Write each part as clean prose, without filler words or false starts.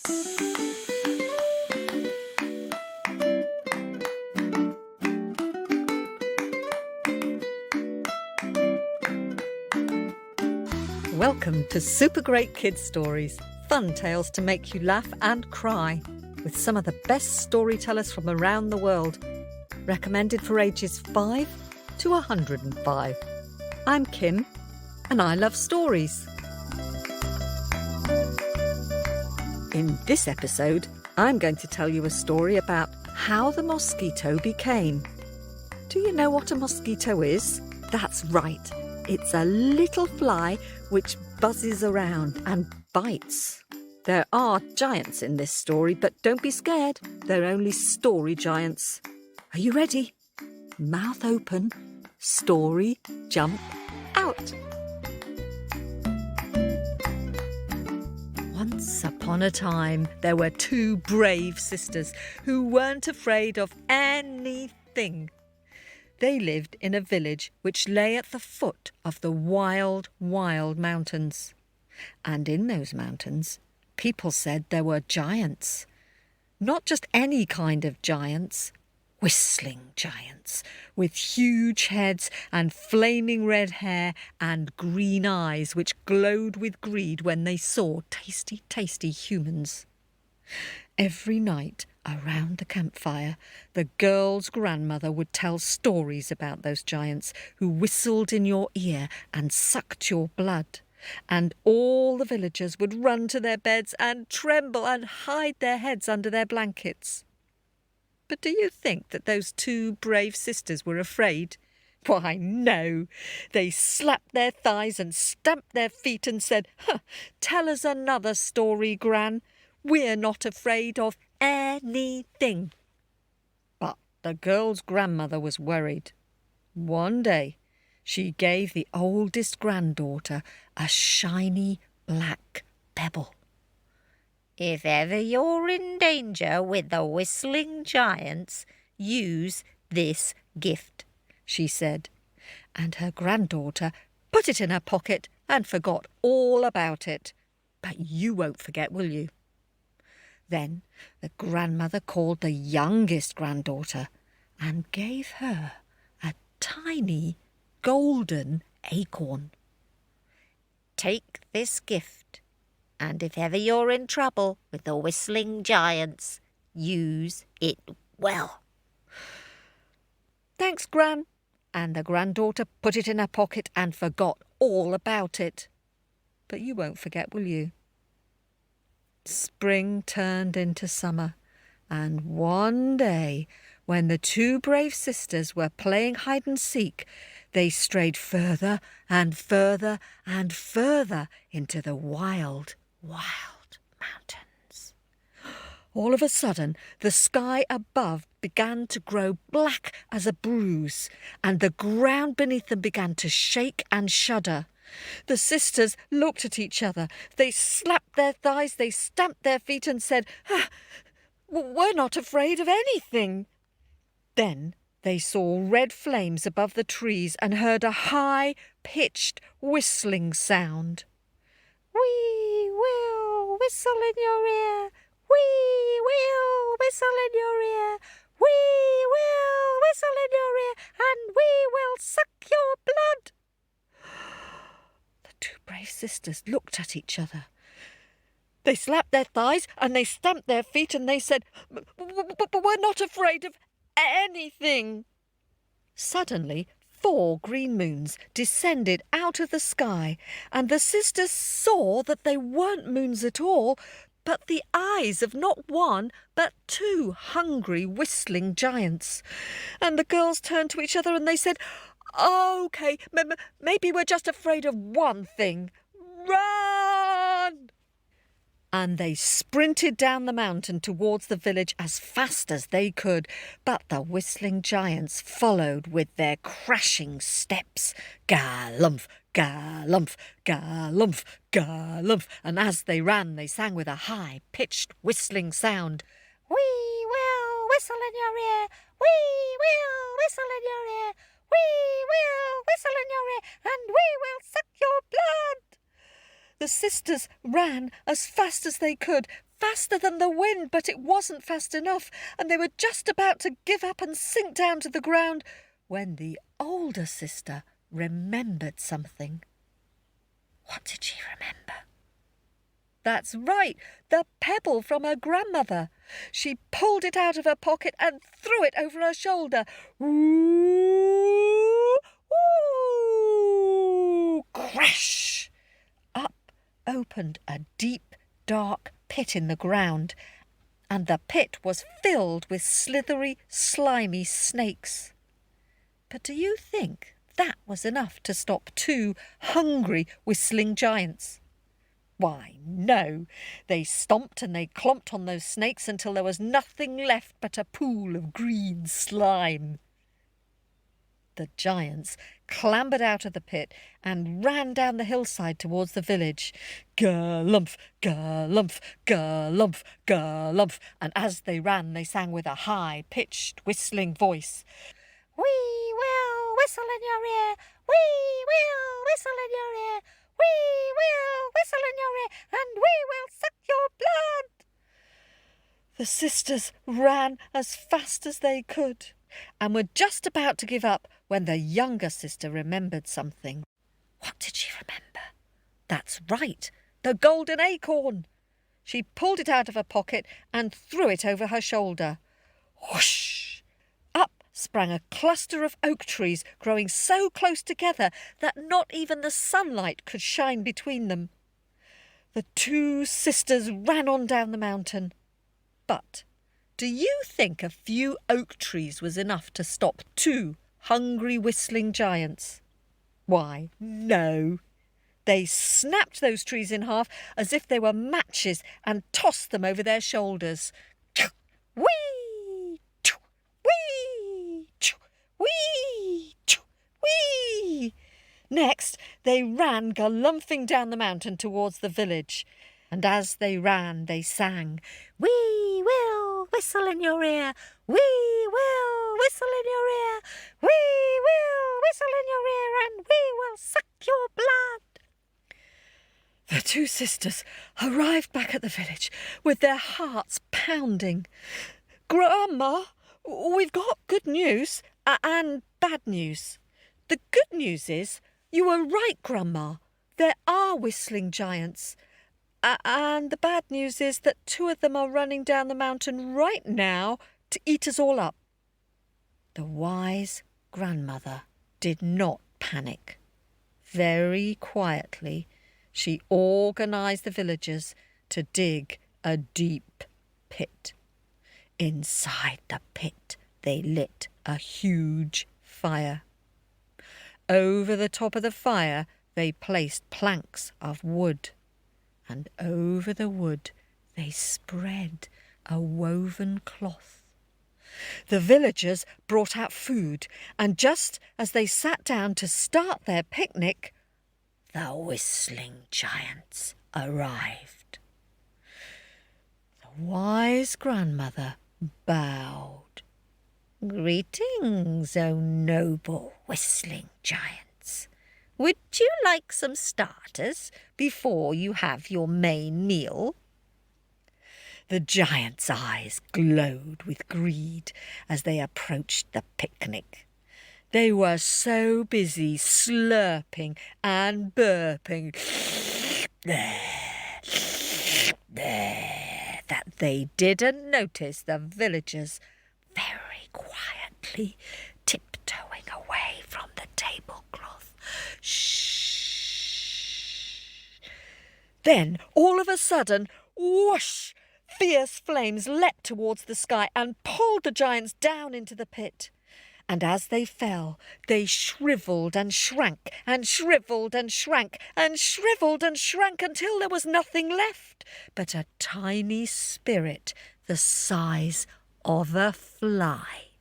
Welcome to Super Great Kids Stories, fun tales to make you laugh and cry, with some of the best storytellers from around the world. Recommended for ages 5 to 105. I'm Kim, and I love stories. In this episode, I'm going to tell you a story about how the mosquito became. Do you know what a mosquito is? That's right. It's a little fly which buzzes around and bites. There are giants in this story, but don't be scared. They're only story giants. Are you ready? Mouth open, story, jump, out. Once upon a time, there were 2 brave sisters who weren't afraid of anything. They lived in a village which lay at the foot of the wild, wild mountains. And in those mountains, people said there were giants. Not just any kind of giants, whistling giants, with huge heads and flaming red hair and green eyes which glowed with greed when they saw tasty, tasty humans. Every night, around the campfire, the girl's grandmother would tell stories about those giants who whistled in your ear and sucked your blood. And all the villagers would run to their beds and tremble and hide their heads under their blankets. But do you think that those 2 brave sisters were afraid? Why, no. They slapped their thighs and stamped their feet and said, "Tell us another story, Gran. We're not afraid of anything." But the girl's grandmother was worried. One day, she gave the oldest granddaughter a shiny black pebble. "If ever you're in danger with the whistling giants, use this gift," she said. And her granddaughter put it in her pocket and forgot all about it. But you won't forget, will you? Then the grandmother called the youngest granddaughter and gave her a tiny golden acorn. "Take this gift, and if ever you're in trouble with the whistling giants, use it well." "Thanks, Gran." And the granddaughter put it in her pocket and forgot all about it. But you won't forget, will you? Spring turned into summer, and one day, when the 2 brave sisters were playing hide-and-seek, they strayed further and further and further into the wild, wild mountains. All of a sudden, the sky above began to grow black as a bruise, and the ground beneath them began to shake and shudder. The sisters looked at each other. They slapped their thighs, they stamped their feet and said, "We're not afraid of anything." Then they saw red flames above the trees and heard a high-pitched whistling sound. "We will whistle in your ear. We will whistle in your ear. We will whistle in your ear, and we will suck your blood." The 2 brave sisters looked at each other. They slapped their thighs and they stamped their feet and they said, "But we're not afraid of anything." Suddenly, 4 green moons descended out of the sky, and the sisters saw that they weren't moons at all, but the eyes of not 1, but 2 hungry, whistling giants. And the girls turned to each other and they said, "OK, maybe we're just afraid of one thing. Run!" And they sprinted down the mountain towards the village as fast as they could. But the whistling giants followed with their crashing steps. Galumph, galumph, galumph, galumph. And as they ran, they sang with a high-pitched whistling sound. "We will whistle in your ear. We will whistle in your ear. We will whistle in your ear, and we will suck your blood." The sisters ran as fast as they could, faster than the wind, but it wasn't fast enough, and they were just about to give up and sink down to the ground when the older sister remembered something. What did she remember? That's right, the pebble from her grandmother. She pulled it out of her pocket and threw it over her shoulder. Ooh, ooh, crash! Up opened a deep, dark pit in the ground, and the pit was filled with slithery, slimy snakes. But do you think that was enough to stop 2 hungry, whistling giants? Why, no. They stomped and they clomped on those snakes until there was nothing left but a pool of green slime. The giants clambered out of the pit and ran down the hillside towards the village. Ga-lumph, ga-lumph, ga-lumph, ga-lumph. And as they ran, they sang with a high-pitched, whistling voice. We will whistle in your ear. We will whistle in your ear. We will whistle in your ear, and we will suck your blood. The sisters ran as fast as they could and were just about to give up when the younger sister remembered something. What did she remember? That's right, the golden acorn. She pulled it out of her pocket and threw it over her shoulder. Whoosh! Up sprang a cluster of oak trees growing so close together that not even the sunlight could shine between them. The 2 sisters ran on down the mountain. But do you think a few oak trees was enough to stop 2 hungry, whistling giants? Why, no. They snapped those trees in half as if they were matches and tossed them over their shoulders. Whee! Whee! Whee! Whee! Next, they ran galumphing down the mountain towards the village. And as they ran, they sang, We will whistle in your ear. We will whistle in your ear. We will whistle in your ear, and we will suck your blood. The 2 sisters arrived back at the village with their hearts pounding. Grandma, we've got good news and bad news. The good news is you were right, Grandma. There are whistling giants. And the bad news is that 2 of them are running down the mountain right now to eat us all up. The wise grandmother did not panic. Very quietly, she organised the villagers to dig a deep pit. Inside the pit, they lit a huge fire. Over the top of the fire, they placed planks of wood. And over the wood, they spread a woven cloth. The villagers brought out food, and just as they sat down to start their picnic, the whistling giants arrived. The wise grandmother bowed. Greetings, O noble whistling giants. Would you like some starters before you have your main meal? The giants' eyes glowed with greed as they approached the picnic. They were so busy slurping and burping that they didn't notice the villagers very quietly tiptoeing away from the tablecloth. Shh! Then, all of a sudden, whoosh! Fierce flames leapt towards the sky and pulled the giants down into the pit. And as they fell, they shrivelled and shrank and shrivelled and shrank and shrivelled and shrank until there was nothing left but a tiny spirit the size of a fly.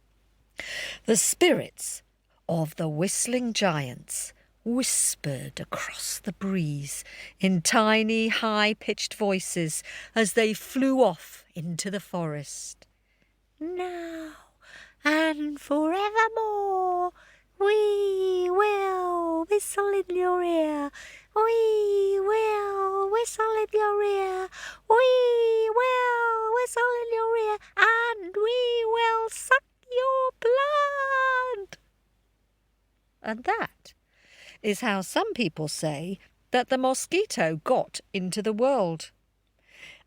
The spirits of the whistling giants whispered across the breeze in tiny, high-pitched voices as they flew off into the forest. Now and forevermore, We will whistle in your ear. We will whistle in your ear. We will whistle in your ear, and we will suck your blood. And that is how some people say that the mosquito got into the world.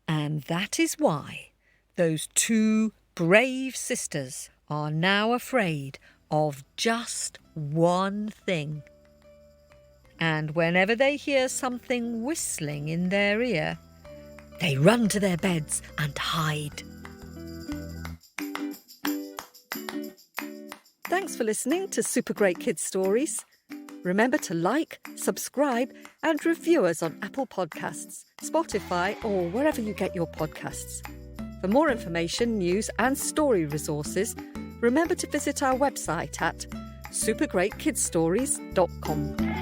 And that is why those two brave sisters are now afraid of just one thing. And whenever they hear something whistling in their ear, they run to their beds and hide. Thanks for listening to Super Great Kids Stories. Remember to like, subscribe and review us on Apple Podcasts, Spotify or wherever you get your podcasts. For more information, news and story resources, remember to visit our website at supergreatkidsstories.com.